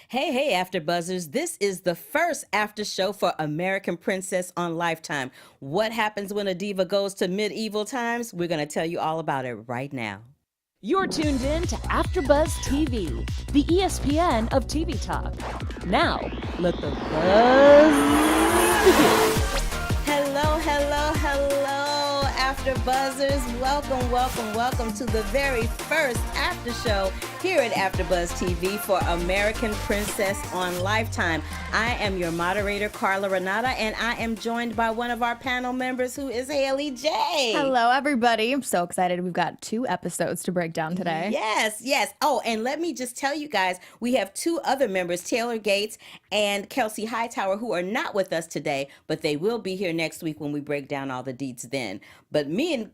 Hey, hey, AfterBuzzers. This is the first after show for American Princess on Lifetime. What happens when a diva goes to medieval times? We're going to tell you all about it right now. You're tuned in to AfterBuzz TV, the ESPN of TV talk. Now, let the buzz begin. Hello, hello, hello, AfterBuzzers. Welcome to the very first after show here at AfterBuzz TV for American Princess on Lifetime. I am your moderator, Carla, Renata, and I am joined by one of our panel members who is Haley J. Hello, everybody. I'm so excited. We've got 2 episodes to break down today. Yes. Oh, and let me just tell you guys, we have 2 other members, Taylor Gates and Kelsey Hightower, who are not with us today, but they will be here next week when we break down all the deets then. But me and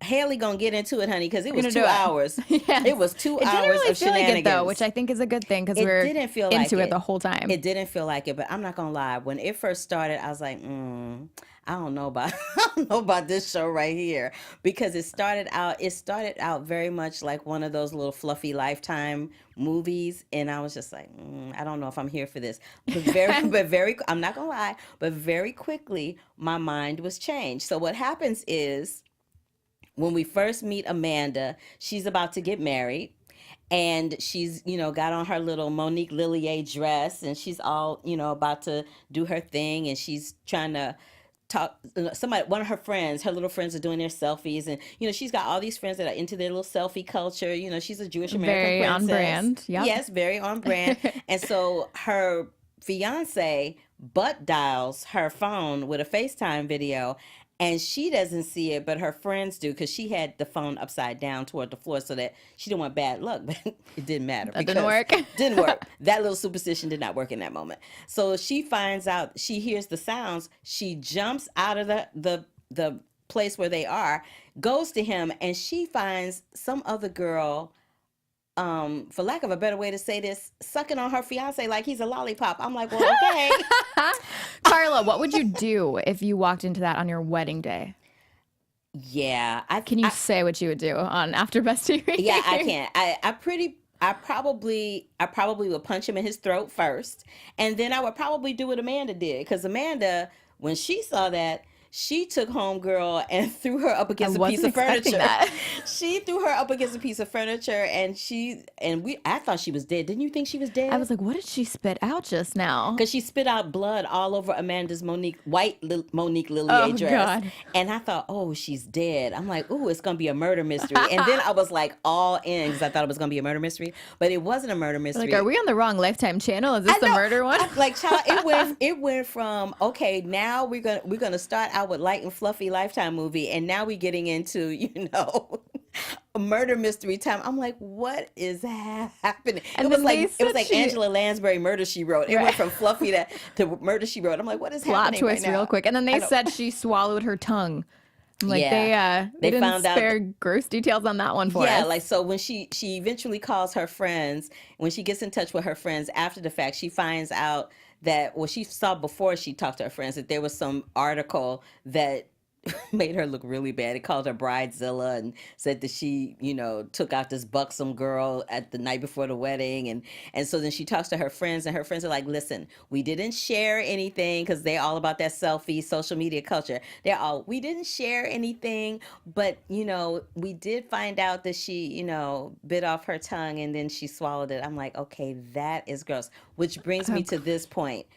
Haley gonna get into it, honey, because it was 2 hours. Yes. It was 2 It hours didn't really of feel like shenanigans. it, though, which I think is a good thing because we're into it the whole time. It didn't feel like it, but I'm not gonna lie. When it first started, I was like, I don't know about this show right here, because it started out very much like one of those little fluffy Lifetime movies, and I was just like, I don't know if I'm here for this. But I'm not gonna lie, but very quickly my mind was changed. So what happens is, when we first meet Amanda, she's about to get married. And she's, got on her little Monique Lillier dress, and she's all, about to do her thing, and she's trying to talk. One of her little friends are doing their selfies, and she's got all these friends that are into their little selfie culture. She's a Jewish American princess. On brand. Yep. Yes, very on brand. And so her fiance butt dials her phone with a FaceTime video. And she doesn't see it, but her friends do, because she had the phone upside down toward the floor so that she didn't want bad luck, but it didn't matter. That didn't work. Didn't work. That little superstition did not work in that moment. So she finds out, she hears the sounds, she jumps out of the place where they are, goes to him, and she finds some other girl, for lack of a better way to say this, sucking on her fiance like he's a lollipop. I'm like, well, okay. Carla, what would you do if you walked into that on your wedding day? Yeah. Can you say what you would do on AfterBuzz TV? Yeah, I can. I probably would punch him in his throat first, and then I would probably do what Amanda did, because Amanda, when she saw that, she took homegirl and threw her up against a piece of furniture. She threw her up against a piece of furniture, and I thought she was dead. Didn't you think she was dead? I was like, what did she spit out just now? Because she spit out blood all over Amanda's Monique Lillier dress. God. And I thought, oh, she's dead. I'm like, ooh, it's going to be a murder mystery. And then I was like all in, because I thought it was going to be a murder mystery. But it wasn't a murder mystery. Like, are we on the wrong Lifetime channel? Is this the murder one? Like, child, it went from, okay, now we're gonna start out with light and fluffy Lifetime movie, and now we're getting into, a murder mystery time. I'm like, what is happening? And it was like Angela Lansbury Murder, She Wrote. It went from fluffy to Murder, She Wrote. I'm like, what is happening? Plot twist right now? real quick. And then they said she swallowed her tongue. I'm like, they didn't found spare gross details on that one for us. Yeah, like, so when she eventually calls her friends, when she gets in touch with her friends after the fact, she finds out that, well, she saw before she talked to her friends that there was some article that made her look really bad. It called her Bridezilla, and said that she, took out this buxom girl at the night before the wedding. And so then she talks to her friends, and her friends are like, listen, we didn't share anything, because they're all about that selfie, social media culture. We didn't share anything, but, we did find out that she, bit off her tongue and then she swallowed it. I'm like, okay, that is gross. Which brings me to this point.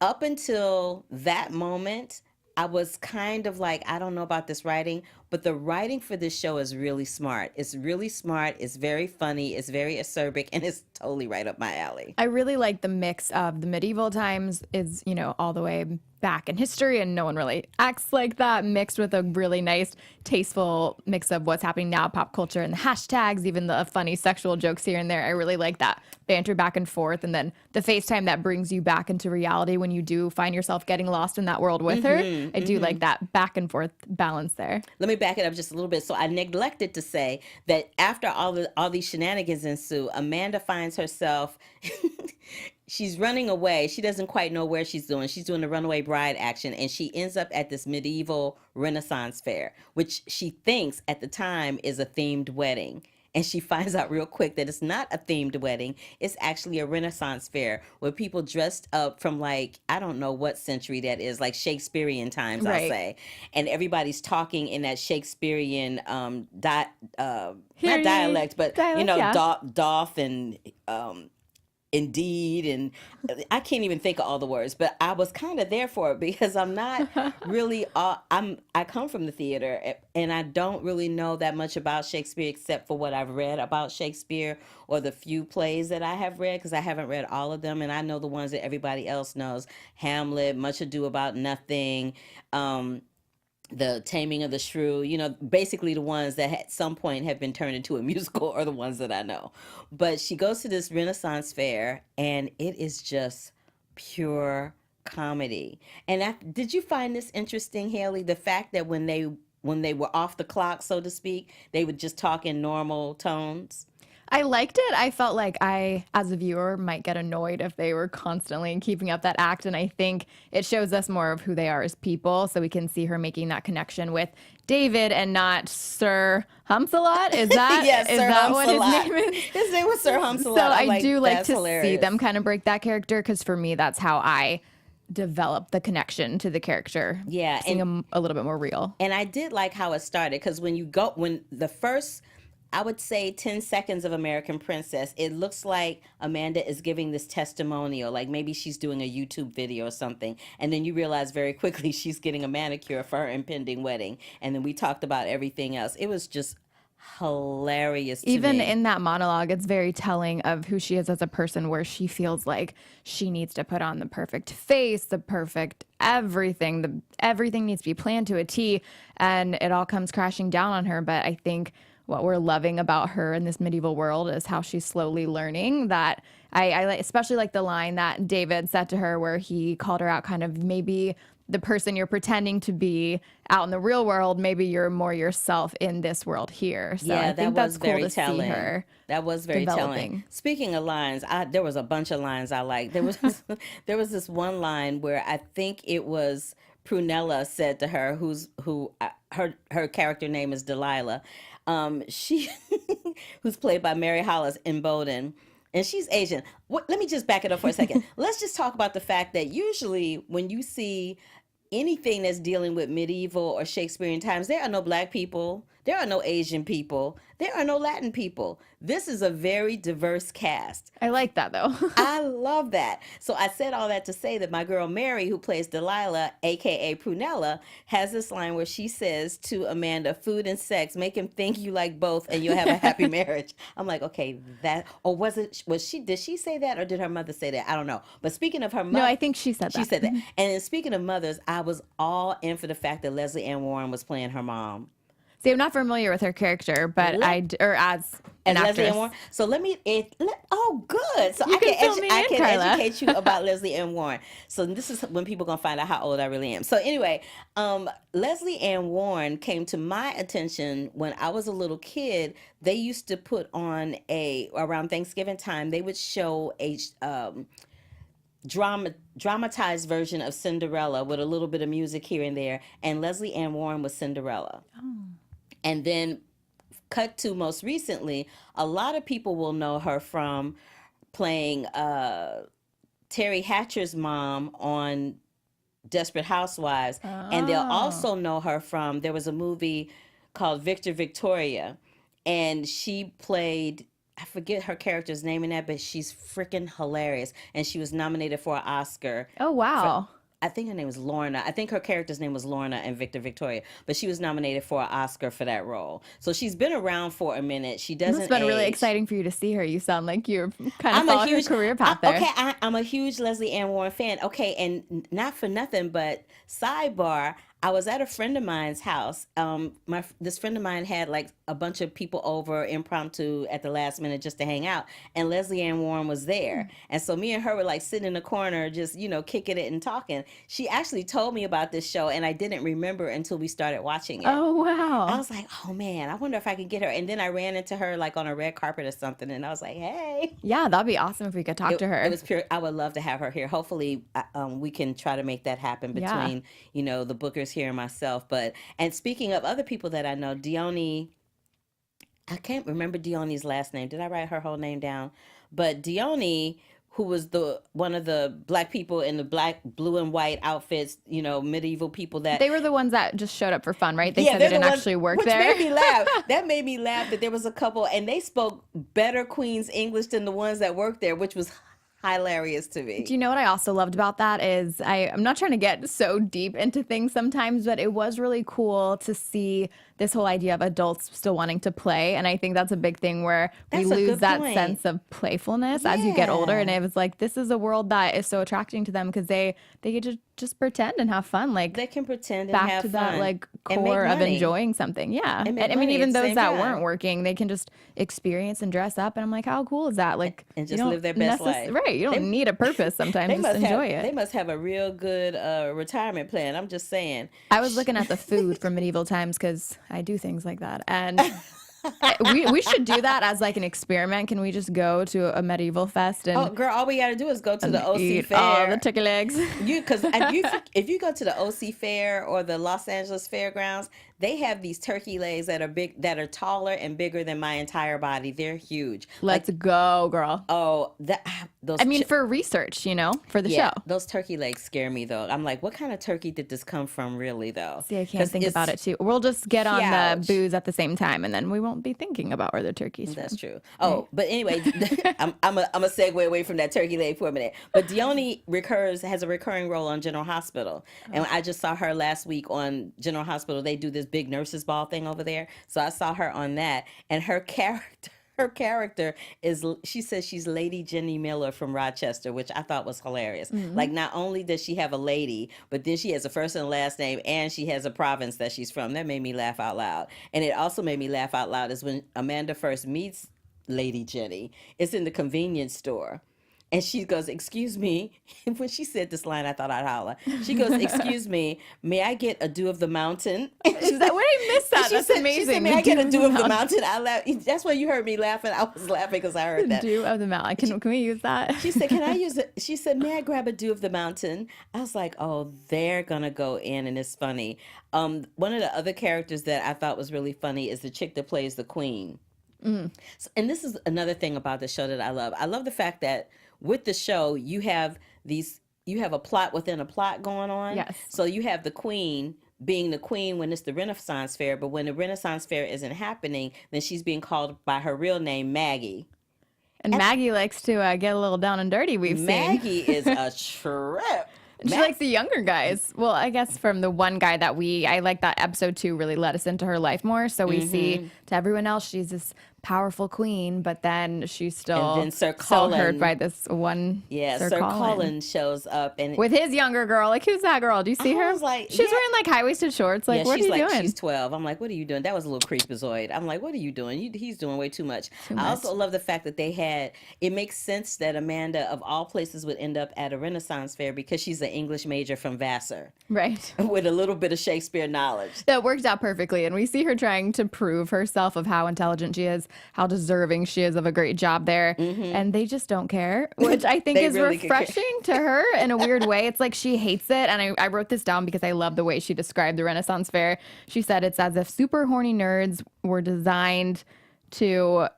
Up until that moment, I was kind of like, I don't know about this writing, but the writing for this show is really smart. It's really smart. It's very funny. It's very acerbic, and it's totally right up my alley. I really like the mix of the medieval times is, all the way back in history, and no one really acts like that, mixed with a really nice, tasteful mix of what's happening now, pop culture, and the hashtags, even the funny sexual jokes here and there. I really like that banter back and forth, and then the FaceTime that brings you back into reality when you do find yourself getting lost in that world with her. I do like that back and forth balance there. Let me back it up just a little bit. So I neglected to say that after all these shenanigans ensue, Amanda finds herself she's running away. She doesn't quite know where she's doing. She's doing the runaway bride action, and she ends up at this medieval Renaissance Fair, which she thinks at the time is a themed wedding. and she finds out real quick that it's not a themed wedding. It's actually a Renaissance fair where people dressed up from, like, I don't know what century that is, like Shakespearean times, I'll Right. say. And everybody's talking in that Shakespearean, not Hear ye, dialect, but, dialect, yeah. doth and indeed, and I can't even think of all the words, but I was kind of there for it because I'm not really I come from the theater, and I don't really know that much about Shakespeare except for what I've read about Shakespeare or the few plays that I have read, because I haven't read all of them, and I know the ones that everybody else knows: Hamlet, Much Ado About Nothing, the Taming of the Shrew, basically the ones that at some point have been turned into a musical are the ones that I know. But she goes to this Renaissance fair, and it is just pure comedy. And did you find this interesting, Haley? The fact that when they were off the clock, so to speak, they would just talk in normal tones. I liked it. I felt like I, as a viewer, might get annoyed if they were constantly keeping up that act. And I think it shows us more of who they are as people. So we can see her making that connection with David and not Sir Humsalot. Is that, Yes, is Sir that what his Humsalot. name is? His name was Sir Humsalot. So I do like that's to see hilarious. them kind of break that character, because for me, that's how I develop the connection to the character. Yeah, Seeing them a little bit more real. And I did like how it started, because when the first, I would say, 10 seconds of American Princess, it looks like Amanda is giving this testimonial, like maybe she's doing a YouTube video or something. And then you realize very quickly she's getting a manicure for her impending wedding. And then we talked about everything else. It was just hilarious to Even me. in that monologue, it's very telling of who she is as a person, where she feels like she needs to put on the perfect face, the perfect everything. Everything needs to be planned to a T, and it all comes crashing down on her. But I think what we're loving about her in this medieval world is how she's slowly learning that. I especially like the line that David said to her, where he called her out, kind of, maybe the person you're pretending to be out in the real world, maybe you're more yourself in this world here. So Yeah, I think that was that's cool very to telling. see her. That was very telling. developing. Speaking of lines, there was a bunch of lines I liked. There was this one line where I think it was Prunella said to her, her character name is Delilah. She who's played by Mary Hollis in Bowden. And she's Asian. Let me just back it up for a second. Let's just talk about the fact that usually when you see anything that's dealing with medieval or Shakespearean times, there are no Black people, there are no Asian people, there are no Latin people. This is a very diverse cast. I like that, though. I love that. So I said all that to say that my girl Mary, who plays Delilah, aka Prunella, has this line where she says to Amanda, "Food and sex, make him think you like both and you'll have a happy marriage." I'm like, okay, did she say that, or did her mother say that? I don't know. But speaking of her mother. No, I think she said that. She said that. And then speaking of mothers, I was all in for the fact that Leslie Ann Warren was playing her mom. See, I'm not familiar with her character, but or as an actress. Leslie Ann Warren. So good. So You can fill me in, Carla. Educate you about Leslie Ann Warren. So this is when people gonna find out how old I really am. So anyway, Leslie Ann Warren came to my attention when I was a little kid. They used to put on around Thanksgiving time, they would show a dramatized version of Cinderella with a little bit of music here and there, and Leslie Ann Warren was Cinderella. And then cut to most recently, a lot of people will know her from playing Terry Hatcher's mom on Desperate Housewives. And they'll also know her from, there was a movie called Victor Victoria, and she played, I forget her character's name in that, but she's freaking hilarious. And she was nominated for an Oscar. Oh, wow. I think her name was Lorna. I think her character's name was Lorna in Victor Victoria, but she was nominated for an Oscar for that role. So she's been around for a minute. She doesn't It's been really age. exciting for you to see her. You sound like you're kind of following her career path there. Okay, I'm a huge Leslie Ann Warren fan. Okay, and not for nothing, but sidebar, I was at a friend of mine's house. This friend of mine had like a bunch of people over impromptu at the last minute just to hang out, and Leslie Ann Warren was there. And so me and her were like sitting in the corner just, kicking it and talking. She actually told me about this show, and I didn't remember until we started watching it. Oh, wow. I was like, oh man, I wonder if I can get her. And then I ran into her like on a red carpet or something, and I was like, hey. Yeah, that'd be awesome if we could talk to her. It was pure. I would love to have her here. Hopefully, we can try to make that happen between, the bookers here and myself. And speaking of other people that I know, Dione, I can't remember Dione's last name. Did I write her whole name down? But Dione, who was the one of the black people in the black, blue and white outfits, medieval people that They were the ones that just showed up for fun, right? They said they they're didn't the ones- actually work which there. made me laugh. That made me laugh that there was a couple and they spoke better Queen's English than the ones that worked there, which was hilarious to me. Do you know what I also loved about that is I'm not trying to get so deep into things sometimes, but it was really cool to see this whole idea of adults still wanting to play. And I think that's a big thing where we That's a lose good that point. sense of playfulness as you get older. Yeah. And it was like, this is a world that is so attracting to them because they get to just pretend and have fun. Like They can pretend and back have to fun. that like and make core of money. enjoying something. Yeah. And make And I mean, money even at the those same that time. weren't working, they can just experience and dress up. And I'm like, how cool is that? Like, And you just don't live their best life. Right. You don't need a purpose sometimes. Just enjoy They it. must have a real good retirement plan. I'm just saying. I was looking at the food from medieval times because I do things like that. And we should do that as like an experiment. Can we just go to a medieval fest and Oh, girl, all we got to do is go to the OC eat Fair. all the turkey legs? If you go to the OC Fair or the Los Angeles Fairgrounds, they have these turkey legs that are big, that are taller and bigger than my entire body. They're huge. Let's go, girl. Those. I mean, for research, for the show. Those turkey legs scare me though. I'm like, what kind of turkey did this come from, really? Though. See, I can't 'Cause think it's- about it too. We'll just get on Ouch. the booze at the same time, and then we won't be thinking about where the turkey's That's from. true. Oh, but anyway, I'm a segue away from that turkey leg for a minute. But Dione has a recurring role on General Hospital, and I just saw her last week on General Hospital. They do this big nurses ball thing over there, so I saw her on that, and her character. Her character is, she says she's Lady Jenny Miller from Rochester, which I thought was hilarious. Like, not only does she have a lady, but then she has a first and last name, and she has a province that she's from. That made me laugh out loud. And it also made me laugh out loud is when Amanda first meets Lady Jenny. It's in the convenience store. And she goes, excuse me. When she said this line, I thought I'd holler. She goes, excuse me, may I get a dew of the mountain? Is that what I missed that? That's amazing. She said, may I get a dew of the mountain? I laughed. That's why you heard me laughing. I was laughing because I heard that. Dew of the mountain. Can we use that? She said, can I use it? She said, may I grab a dew of the mountain? I was like, oh, they're going to go in, and it's funny. One of the other characters that I thought was really funny is the chick that plays the queen. So, and this is another thing about the show that I love. I love the fact that with the show, you have a plot within a plot going on. Yes. So you have the queen being the queen when it's the Renaissance Fair, but when the Renaissance Fair isn't happening, then she's being called by her real name, Maggie. And Maggie likes to get a little down and dirty, we've seen. Maggie is a trip. She likes the younger guys. Well, I guess from the one guy that I like that episode 2 really let us into her life more. So we see to everyone else, she's this powerful queen, but then she's still And then Sir so Colin- hurt by this one. Yeah, Sir Colin shows up and With his younger girl. Like, who's that girl? Do you see I her? was like, She's wearing like high-waisted shorts. Like, what are she's you doing? She's 12. I'm like, what are you doing? That was a little creepazoid. I'm like, what are you doing? He's doing way too much. I also love the fact that it makes sense that Amanda, of all places, would end up at a Renaissance Fair because she's an English major from Vassar Right. with a little bit of Shakespeare knowledge. That worked out perfectly. And we see her trying to prove herself of how intelligent she is, how deserving she is of a great job there. And they just don't care, which I think They is really could care. refreshing to her in a weird way. It's like she hates it. And I wrote this down because I love the way she described the Renaissance Fair. She said it's as if super horny nerds were designed to,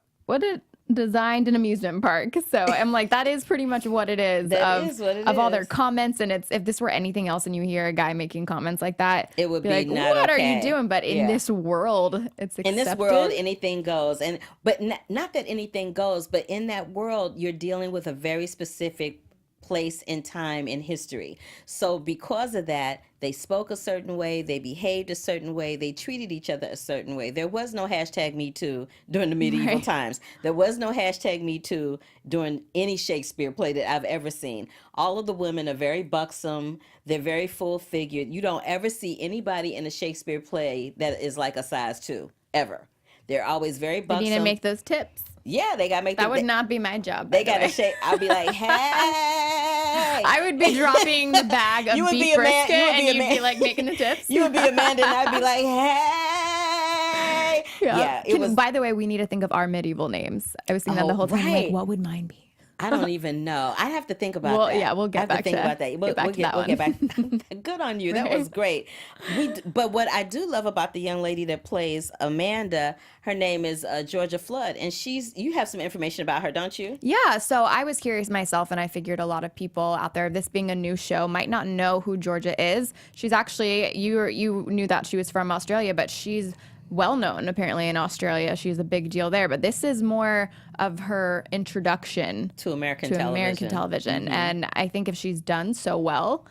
designed an amusement park. So I'm like, that is pretty much what it is. That is what it of all their is. comments. And it's, if this were anything else and you hear a guy making comments like that, It would be like, not what are okay. you doing? But in Yeah. this world, it's accepted. In this world, anything goes. But not that anything goes, but in that world, you're dealing with a very specific place in time in history. So because of that, they spoke a certain way, they behaved a certain way, they treated each other a certain way. There was no hashtag Me Too during the medieval Right. times. There was no hashtag Me Too during any Shakespeare play that I've ever seen. All of the women are very buxom. They're very full figured. You don't ever see anybody in a Shakespeare play that is like a size 2, ever. They're always very They buxom. need to make those tips. Yeah, they got to make That would not be my job. by They the got to way. shake. I'll be like, hey. I would be dropping the bag of You would beef be a man- brisket, you would be and a you'd man- be like making the tips. You would be Amanda, and I'd be like, hey. Yeah, it was. By the way, we need to think of our medieval names. I was thinking that the whole time. I'm right. like, what would mine be? I don't even know. I have to think about Well, that. yeah, we'll get I have back to think to- about that. get back to that We'll get back. one. Good on you. That was great. But what I do love about the young lady that plays Amanda, her name is Georgia Flood, and you have some information about her, don't you? Yeah, so I was curious myself, and I figured a lot of people out there, this being a new show, might not know who Georgia is. She's actually, you knew that she was from Australia, but she's well known apparently in Australia. She's a big deal there. But this is more of her introduction To American television. Mm-hmm. And I think if she's done so well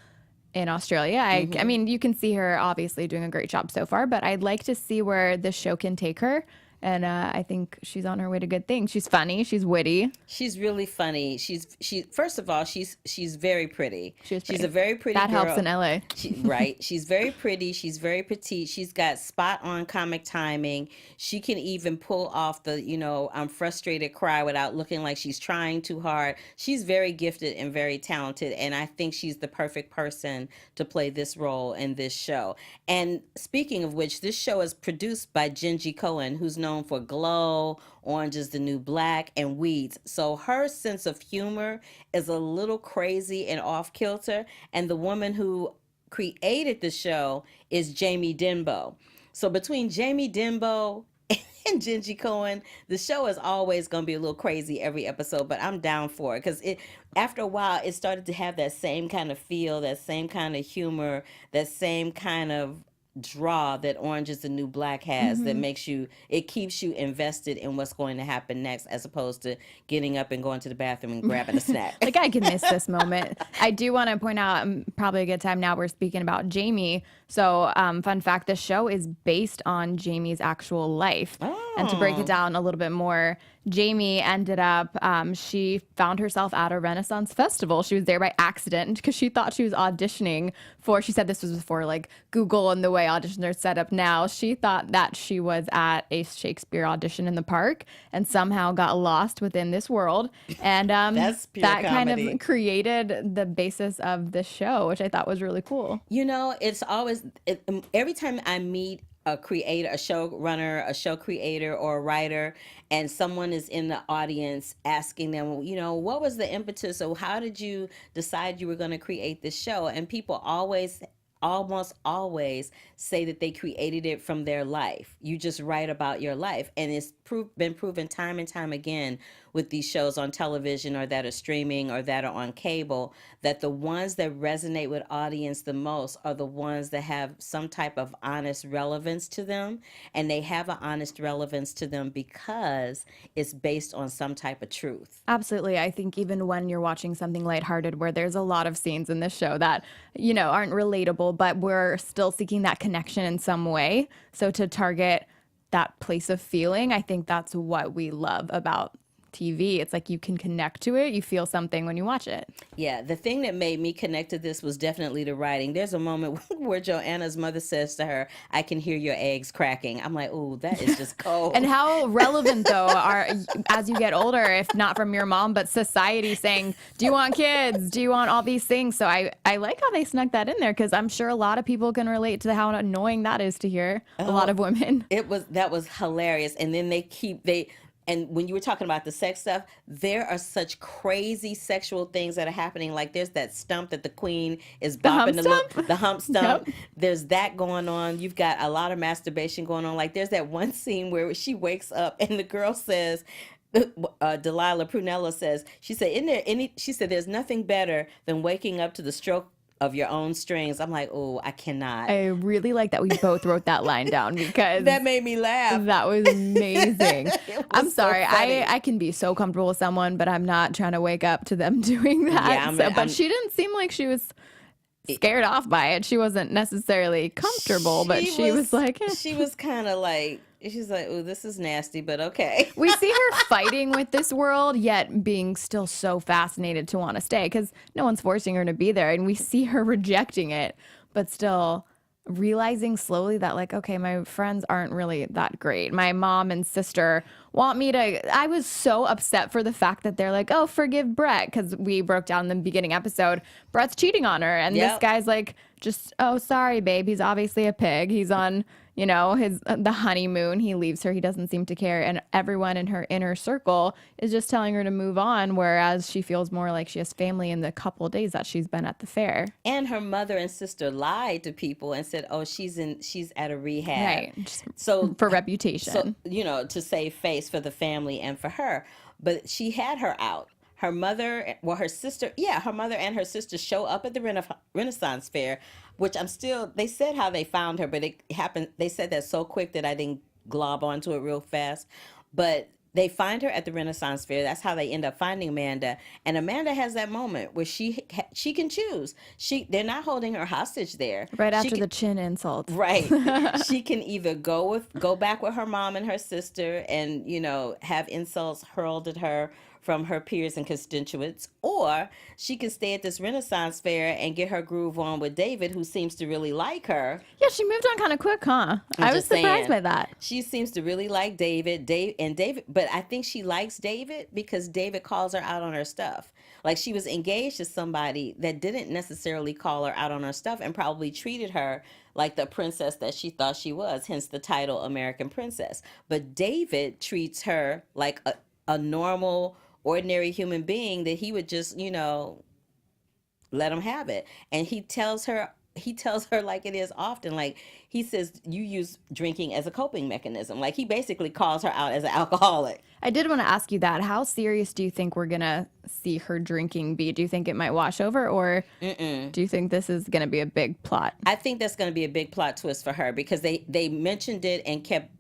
in Australia, I mean, you can see her obviously doing a great job so far, but I'd like to see where this show can take her. And I think she's on her way to good things. She's funny. She's witty. She's really funny. First of all, she's very pretty. She's a very pretty that girl. helps in LA. Right. She's very pretty. She's very petite. She's got spot on comic timing. She can even pull off the, I'm frustrated cry without looking like she's trying too hard. She's very gifted and very talented. And I think she's the perfect person to play this role in this show. And speaking of which, this show is produced by Jenji Kohin, who's known for Glow, Orange is the New Black, and Weeds. So her sense of humor is a little crazy and off kilter. And the woman who created the show is Jamie Denbo. So between Jamie Denbo and Jenji Kohin, the show is always going to be a little crazy every episode, but I'm down for it because after a while it started to have that same kind of feel, that same kind of humor, that same kind of draw that Orange is the New Black has, that keeps you invested in what's going to happen next, as opposed to getting up and going to the bathroom and grabbing a snack. Like, I can miss this moment. I do want to point out, probably a good time now, we're speaking about Jamie. So, fun fact, this show is based on Jamie's actual life. And to break it down a little bit more, Jamie ended up, she found herself at a Renaissance festival. She was there by accident because she thought she was auditioning for, she said this was before like Google and the way auditions are set up now. She thought that she was at a Shakespeare audition in the park and somehow got lost within this world. And That's pure that comedy. kind of created the basis of the show, which I thought was really cool. It's always, every time I meet a creator, a showrunner, a show creator, or a writer, and someone is in the audience asking them, what was the impetus, or how did you decide you were going to create this show? And people almost always say that they created it from their life. You just write about your life. And it's been proven time and time again with these shows on television or that are streaming or that are on cable, that the ones that resonate with audience the most are the ones that have some type of honest relevance to them. And they have an honest relevance to them because it's based on some type of truth. Absolutely. I think even when you're watching something lighthearted where there's a lot of scenes in this show that, aren't relatable, but we're still seeking that connection in some way. So to target that place of feeling, I think that's what we love about TV. It's like you can connect to it. You feel something when you watch it. Yeah, the thing that made me connect to this was definitely the writing. There's a moment where Joanna's mother says to her, "I can hear your eggs cracking." I'm like, "Ooh, that is just cold." And how relevant, though, are as you get older, if not from your mom, but society saying, do you want kids? Do you want all these things? So I like how they snuck that in there because I'm sure a lot of people can relate to how annoying that is to hear. A lot of women. That was hilarious. And then and when you were talking about the sex stuff, there are such crazy sexual things that are happening. Like there's that stump that the queen is bopping the hump stump. Yep. There's that going on. You've got a lot of masturbation going on. Like there's that one scene where she wakes up and the girl says, Delilah Prunella says, she said, there's nothing better than waking up to the stroke of your own strings. I'm like, oh, I cannot. I really like that we both wrote that line down because that made me laugh. That was amazing. I'm sorry. so funny. I can be so comfortable with someone, but I'm not trying to wake up to them doing that. Yeah, but she didn't seem like she was scared off by it. She wasn't necessarily comfortable, but she was like... She was kind of like... She's like, oh, this is nasty, but okay. We see her fighting with this world, yet being still so fascinated to want to stay because no one's forcing her to be there. And we see her rejecting it, but still realizing slowly that, like, okay, my friends aren't really that great. My mom and sister want me to... I was so upset for the fact that they're like, oh, forgive Brett, because we broke down in the beginning episode, Brett's cheating on her. And this guy's like, just, oh, sorry, babe. He's obviously a pig. He's on... the honeymoon. He leaves her. He doesn't seem to care. And everyone in her inner circle is just telling her to move on, whereas she feels more like she has family in the couple days that she's been at the fair. And her mother and sister lied to people and said, "Oh, she's at a rehab." Right. So for reputation. So, to save face for the family and for her. But she had her out. Her mother and her sister show up at the Renaissance Fair, which they said how they found her, but it happened, they said that so quick that I didn't glob onto it real fast. But they find her at the Renaissance Fair. That's how they end up finding Amanda. And Amanda has that moment where she can choose. They're not holding her hostage there. Right after the chin insult. Right. She can either go back with her mom and her sister and, have insults hurled at her from her peers and constituents, or she can stay at this Renaissance Fair and get her groove on with David, who seems to really like her. Yeah, she moved on kind of quick, huh? I was surprised by that. She seems to really like David, but I think she likes David because David calls her out on her stuff. Like, she was engaged to somebody that didn't necessarily call her out on her stuff and probably treated her like the princess that she thought she was, hence the title American Princess. But David treats her like a normal, ordinary human being that he would just, let him have it. And he tells her like it is often. Like, he says, you use drinking as a coping mechanism. Like, he basically calls her out as an alcoholic. I did want to ask you that. How serious do you think we're going to see her drinking be? Do you think it might wash over, or do you think this is going to be a big plot? I think that's going to be a big plot twist for her because they mentioned it and kept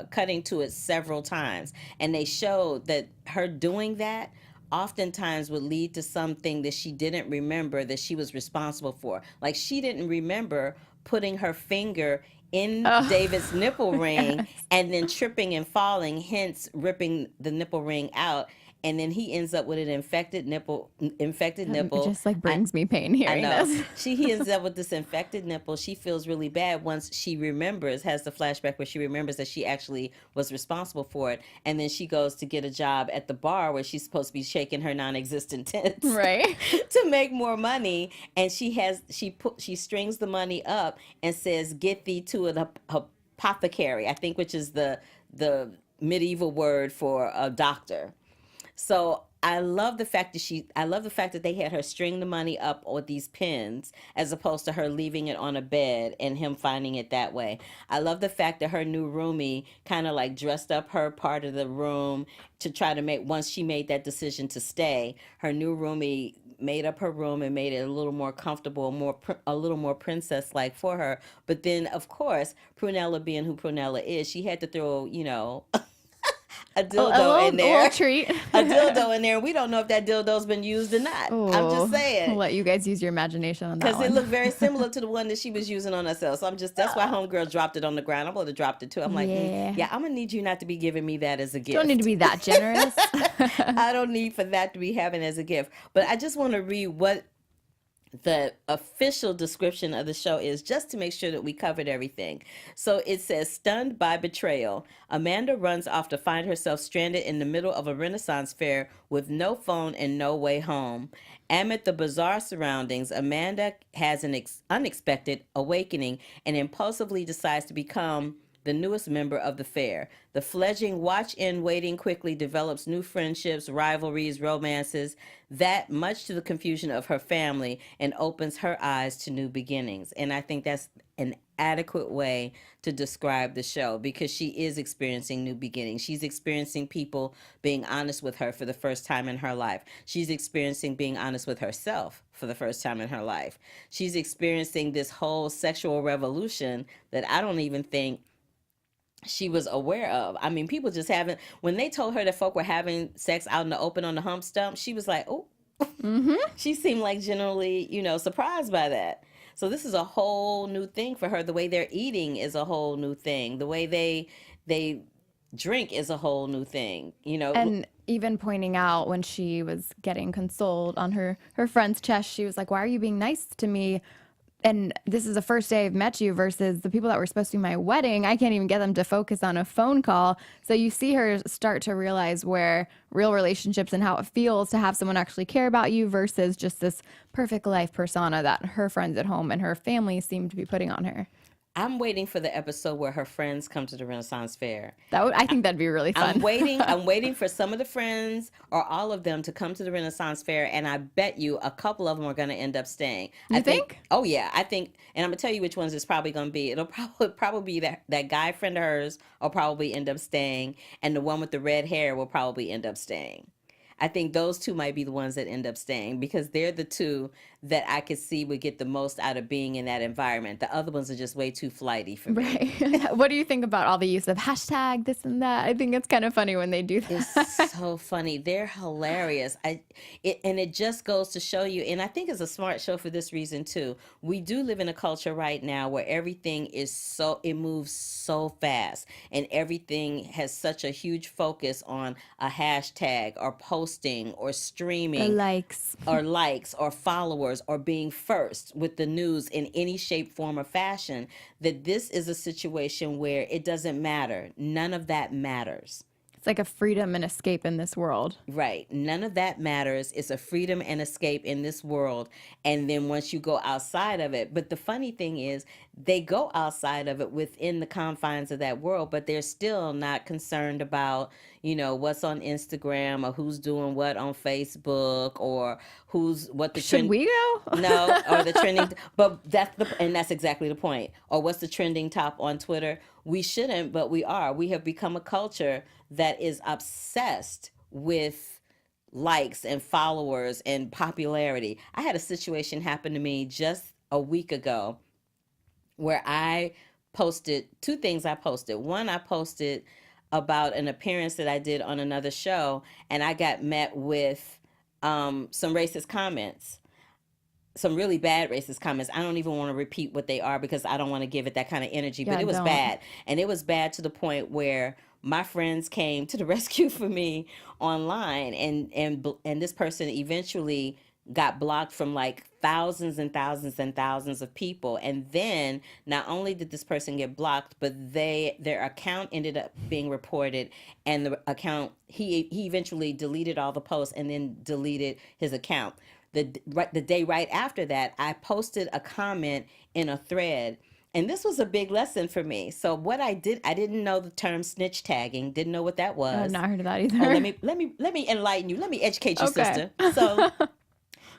cutting to it several times. And they showed that her doing that oftentimes would lead to something that she didn't remember that she was responsible for. Like, she didn't remember putting her finger in David's nipple ring and then tripping and falling, hence ripping the nipple ring out. And then he ends up with an infected nipple. It just brings me pain hearing this. He ends up with this infected nipple. She feels really bad once she has the flashback where she remembers that she actually was responsible for it. And then she goes to get a job at the bar where she's supposed to be shaking her non-existent tits. Right. To make more money. And she strings the money up and says, "Get thee to an apothecary," I think, which is the medieval word for a doctor. So I love the fact that they had her string the money up with these pins as opposed to her leaving it on a bed and him finding it that way. I love the fact that her new roomie kind of like dressed up her part of the room to try to once she made that decision to stay, her new roomie made up her room and made it a little more comfortable, a little more princess-like for her. But then, of course, Prunella being who Prunella is, she had to throw, a dildo in there. A little treat. A dildo in there. We don't know if that dildo's been used or not. Ooh, I'm just saying. I'll let you guys use your imagination on that one. Because it looked very similar to the one that she was using on herself. So that's why homegirl dropped it on the ground. I would have dropped it too. I'm like, yeah, I'm going to need you not to be giving me that as a gift. Don't need to be that generous. I don't need for that to be having as a gift. But I just want to read what the official description of the show is, just to make sure that we covered everything. So it says, stunned by betrayal, Amanda runs off to find herself stranded in the middle of a Renaissance fair with no phone and no way home. Amid the bizarre surroundings, Amanda has an unexpected awakening and impulsively decides to become the newest member of the fair. The fledgling watch-in-waiting quickly develops new friendships, rivalries, romances, that much to the confusion of her family, and opens her eyes to new beginnings. And I think that's an adequate way to describe the show, because she is experiencing new beginnings. She's experiencing people being honest with her for the first time in her life. She's experiencing being honest with herself for the first time in her life. She's experiencing this whole sexual revolution that I don't even think she was aware of. I mean, people just haven't, when they told her that folk were having sex out in the open on the hump stump, she was like, oh, She seemed like generally, surprised by that. So this is a whole new thing for her. The way they're eating is a whole new thing. The way they drink is a whole new thing, And even pointing out when she was getting consoled on her friend's chest, she was like, why are you being nice to me? And this is the first day I've met you versus the people that were supposed to be my wedding. I can't even get them to focus on a phone call. So you see her start to realize where real relationships and how it feels to have someone actually care about you versus just this perfect life persona that her friends at home and her family seem to be putting on her. I'm waiting for the episode where her friends come to the Renaissance Fair. I think that'd be really fun. I'm waiting for some of the friends or all of them to come to the Renaissance Fair, and I bet you a couple of them are going to end up staying. You think? Oh yeah, I think, and I'm gonna tell you which ones it's probably going to be. It'll probably be that guy friend of hers will probably end up staying, and the one with the red hair will probably end up staying. I think those two might be the ones that end up staying because they're the two that I could see would get the most out of being in that environment. The other ones are just way too flighty for me. Right. What do you think about all the use of hashtag this and that? I think it's kind of funny when they do that. It's so funny. They're hilarious. And it just goes to show you, and I think it's a smart show for this reason too. We do live in a culture right now where everything it moves so fast, and everything has such a huge focus on a hashtag or posting or streaming. Or likes or followers or being first with the news in any shape, form, or fashion, that this is a situation where it doesn't matter. None of that matters. It's like a freedom and escape in this world. Right. None of that matters. It's a freedom and escape in this world. And then once you go outside of it, but the funny thing is they go outside of it within the confines of that world, but they're still not concerned about, what's on Instagram or who's doing what on Facebook or what the Should we go? No, or the trending, but that's exactly the point. Or what's the trending top on Twitter? We shouldn't, but we are. We have become a culture that is obsessed with likes and followers and popularity. I had a situation happen to me just a week ago where I posted two things. One, I posted about an appearance that I did on another show, and I got met with some racist comments. Some really bad racist comments. I don't even want to repeat what they are because I don't want to give it that kind of energy, but it was bad. And it was bad to the point where my friends came to the rescue for me online, and this person eventually got blocked from like thousands and thousands and thousands of people. And then not only did this person get blocked, but their account ended up being reported, and the account he eventually deleted all the posts and then deleted his account. The day right after that, I posted a comment in a thread, and this was a big lesson for me. So what I didn't know the term snitch tagging, didn't know what that was. I've not heard of that either. Oh, let me enlighten you. Let me educate you, sister. So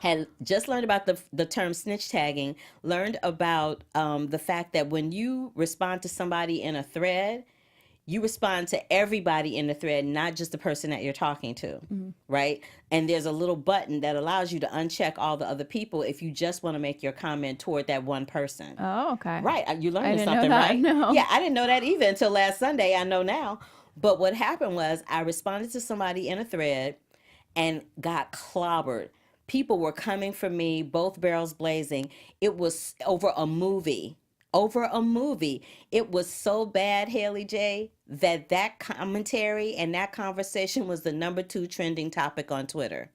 had just learned about the term snitch tagging, learned about the fact that when you respond to somebody in a thread, you respond to everybody in the thread, not just the person that you're talking to, right? And there's a little button that allows you to uncheck all the other people if you just want to make your comment toward that one person. Oh, okay. Right. You learned I didn't something, know that, right? no. Yeah, I didn't know that either until last Sunday. I know now. But what happened was I responded to somebody in a thread and got clobbered. People were coming for me, both barrels blazing. It was over a movie. It was so bad, Haley J, that commentary and that conversation was the number 2 trending topic on Twitter.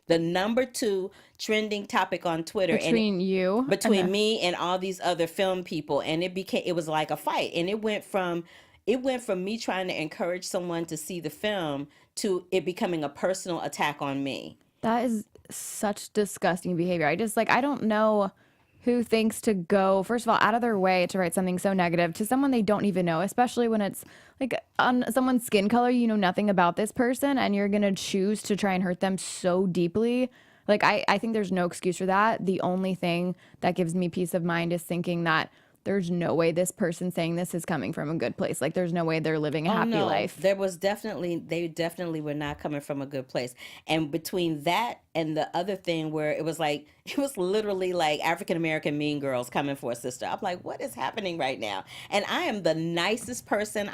The number 2 trending topic on Twitter. Between me and all these other film people. And it was like a fight. And it went from me trying to encourage someone to see the film to it becoming a personal attack on me. That is such disgusting behavior. I don't know who thinks to go, first of all, out of their way to write something so negative to someone they don't even know, especially when it's like on someone's skin color, you know nothing about this person, and you're going to choose to try and hurt them so deeply. Like, I think there's no excuse for that. The only thing that gives me peace of mind is thinking that there's no way this person saying this is coming from a good place. Like, there's no way they're living a happy life. They definitely were not coming from a good place. And between that and the other thing where it was literally like African-American mean girls coming for a sister. I'm like, what is happening right now? And I am the nicest person.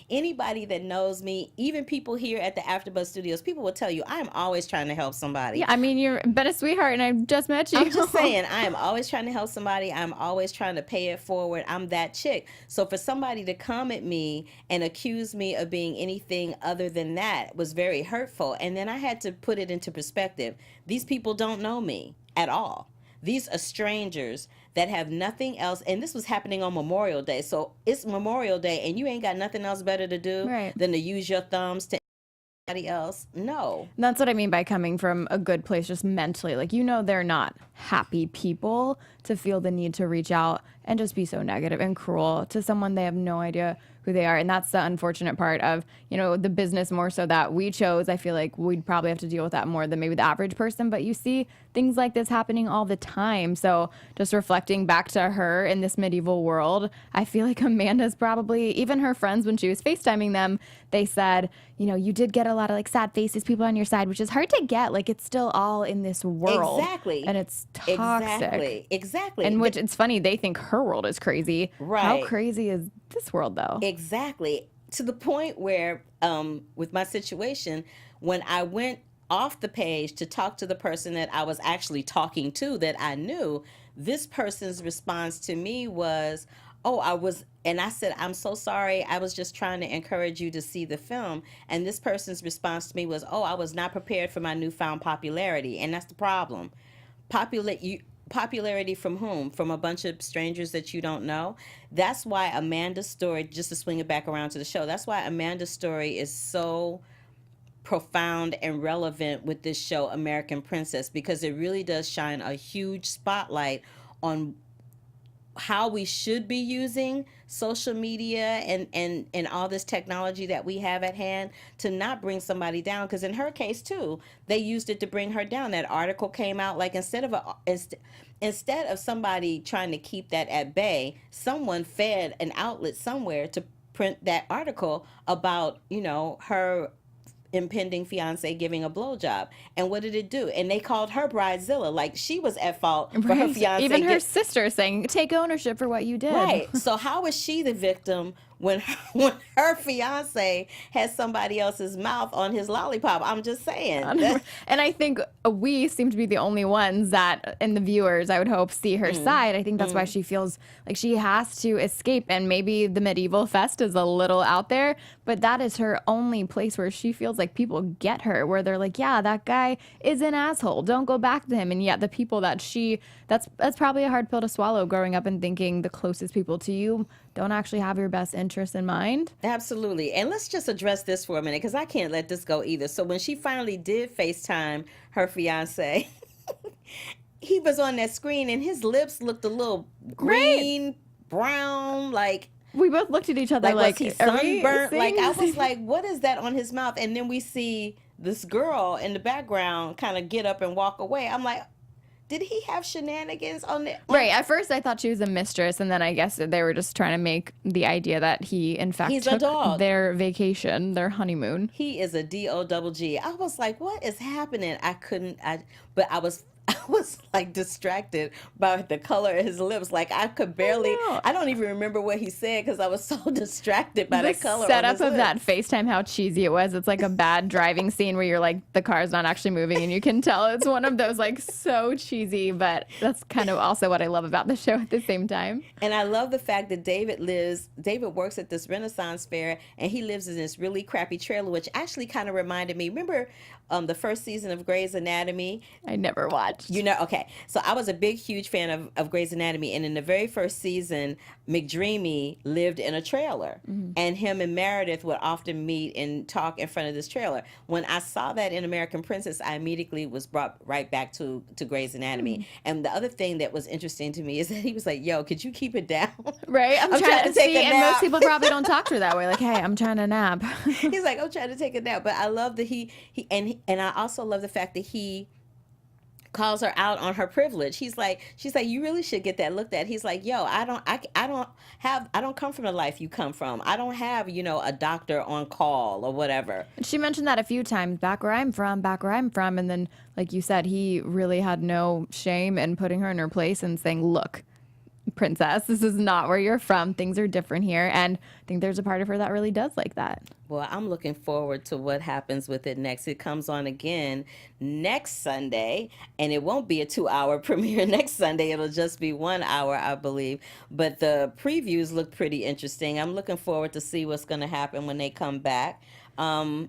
Anybody that knows me, even people here at the AfterBuzz Studios, people will tell you I am always trying to help somebody. Yeah, I mean, you've been a sweetheart and I just met you. I'm just saying, I am always trying to help somebody. I'm always trying to pay it forward. I'm that chick. So for somebody to come at me and accuse me of being anything other than that was very hurtful. And then I had to put it into perspective. These people don't know me at all. These are strangers that have nothing else. And this was happening on Memorial Day. So it's Memorial Day and you ain't got nothing else better to do than to use your thumbs to else, no. And that's what I mean by coming from a good place, just mentally. Like, they're not happy people to feel the need to reach out and just be so negative and cruel to someone they have no idea who they are. And that's the unfortunate part of, the business more so that we chose. I feel like we'd probably have to deal with that more than maybe the average person. But you see things like this happening all the time. So just reflecting back to her in this medieval world, I feel like Amanda's probably, even her friends, when she was FaceTiming them, they said, you did get a lot of like sad faces, people on your side, which is hard to get. Like, it's still all in this world. Exactly. And it's toxic. Exactly. And which it's funny, they think her world is crazy. Right. How crazy is this world, though? Exactly. To the point where, with my situation, when I went off the page to talk to the person that I was actually talking to that I knew, this person's response to me was, and I said, I'm so sorry. I was just trying to encourage you to see the film. And this person's response to me was, I was not prepared for my newfound popularity. And that's the problem. Popularity from whom? From a bunch of strangers that you don't know. That's why Amanda's story, just to swing it back around to the show, that's why Amanda's story is so profound and relevant with this show, American Princess, because it really does shine a huge spotlight on how we should be using social media and all this technology that we have at hand to not bring somebody down. Because in her case too, they used it to bring her down. That article came out, like instead of somebody trying to keep that at bay, someone fed an outlet somewhere to print that article about her impending fiance giving a blowjob. And what did it do? And they called her Bridezilla, like she was at fault for her fiance. Even her sister saying, take ownership for what you did. Right. So how is she the victim when her fiance has somebody else's mouth on his lollipop? I'm just saying. And I think we seem to be the only ones that, and the viewers, I would hope, see her side. I think that's why she feels like she has to escape. And maybe the medieval fest is a little out there, but that is her only place where she feels like people get her, where they're like, yeah, that guy is an asshole. Don't go back to him. And yet the people that that's probably a hard pill to swallow, growing up and thinking the closest people to you don't actually have your best interests in mind. Absolutely. And let's just address this for a minute, because I can't let this go either. So when she finally did FaceTime her fiance, he was on that screen and his lips looked a little green, brown, like... We both looked at each other like was he sunburnt? Like, I was like, what is that on his mouth? And then we see this girl in the background kind of get up and walk away. I'm like, did he have shenanigans on it? Right. At first, I thought she was a mistress, and then I guess they were just trying to make the idea that he, in fact, took their vacation, their honeymoon. He is a DOGG. I was like, what is happening? But I was like distracted by the color of his lips. Like I could barely, I don't even remember what he said because I was so distracted by the color setup of his lips. That FaceTime, how cheesy it was. It's like a bad driving scene where you're like, the car's not actually moving and you can tell it's one of those like so cheesy, but that's kind of also what I love about the show at the same time. And I love the fact that David works at this Renaissance Fair and he lives in this really crappy trailer, which actually kind of reminded me, remember the first season of Grey's Anatomy? I never watched. Okay. So I was a big, huge fan of Grey's Anatomy. And in the very first season, McDreamy lived in a trailer. Mm-hmm. And him and Meredith would often meet and talk in front of this trailer. When I saw that in American Princess, I immediately was brought right back to Grey's Anatomy. Mm-hmm. And the other thing that was interesting to me is that he was like, yo, could you keep it down? Right? I'm trying to take a nap. And most people probably don't talk to her that way. Like, hey, I'm trying to nap. He's like, I'm trying to take a nap. But I love that and I also love the fact that he calls her out on her privilege. She's like, you really should get that looked at. He's like, yo, I don't come from the life you come from. I don't have, a doctor on call or whatever. She mentioned that a few times, back where I'm from. And then, like you said, he really had no shame in putting her in her place and saying, look, princess, this is not where you're from. Things are different here. And I think there's a part of her that really does like that. Well, I'm looking forward to what happens with it next. It comes on again next Sunday, and it won't be a 2-hour premiere next Sunday. It'll just be 1 hour, I believe. But the previews look pretty interesting. I'm looking forward to see what's going to happen when they come back.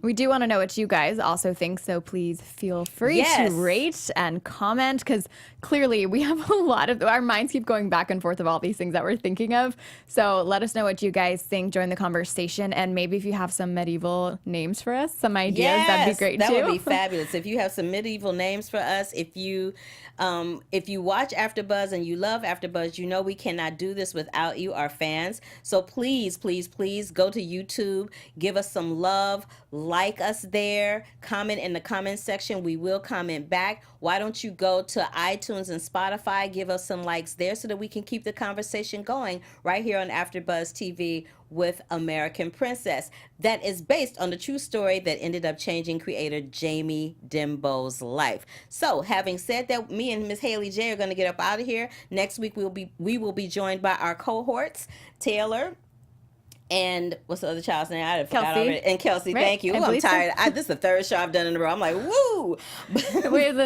We do want to know what you guys also think, so please feel free Yes. to rate and comment, because clearly we have a lot of our minds keep going back and forth of all these things that we're thinking of. So let us know what you guys think. Join the conversation, and maybe if you have some medieval names for us, some ideas, that'd be great that too. would be fabulous. If you have some medieval names for us, if you watch AfterBuzz and you love AfterBuzz, you know we cannot do this without you, our fans. So please, please, please go to YouTube, give us some love, like us there, comment in the comment section. We will comment back. Why don't you go to iTunes and Spotify, give us some likes there so that we can keep the conversation going right here on AfterBuzz TV with American Princess. That is based on the true story that ended up changing creator Jamie Dimbo's life. So, having said that, me and Miss Haley J are going to get up out of here. Next week we will be joined by our cohorts, Taylor. And what's the other child's name? I forgot Kelsey. already. And Kelsey, Right. thank you. I Ooh, I'm believe so. tired. This is the third show I've done in a row. I'm like, woo! It's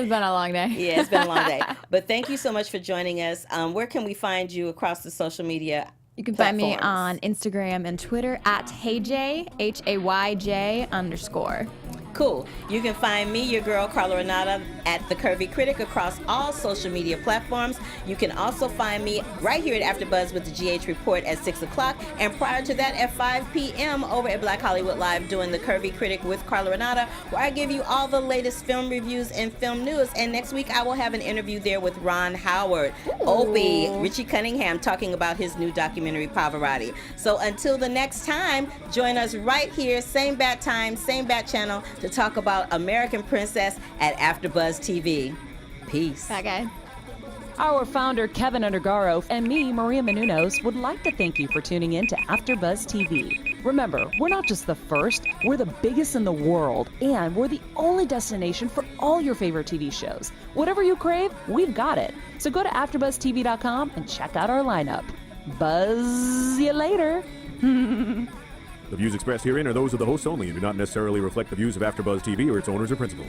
been a long day. Yeah, it's been a long day. But thank you so much for joining us. Where can we find you across the social media? You can find me platforms? on Instagram and Twitter at HeyJ, HAYJ_. Cool. You can find me, your girl, Carla Renata, at The Curvy Critic across all social media platforms. You can also find me right here at AfterBuzz with the GH Report at 6 o'clock. And prior to that, at 5 p.m. over at Black Hollywood Live doing The Curvy Critic with Carla Renata, where I give you all the latest film reviews and film news. And next week, I will have an interview there with Ron Howard, Opie, Richie Cunningham, talking about his new documentary, Pavarotti. So until the next time, join us right here, same bat time, same bat channel, to talk about American Princess at AfterBuzz TV. Peace. Bye, guys. Our founder, Kevin Undergaro, and me, Maria Menounos, would like to thank you for tuning in to AfterBuzz TV. Remember, we're not just the first, we're the biggest in the world, and we're the only destination for all your favorite TV shows. Whatever you crave, we've got it. So go to AfterBuzzTV.com and check out our lineup. Buzz you later. The views expressed herein are those of the hosts only and do not necessarily reflect the views of AfterBuzz TV or its owners or principals.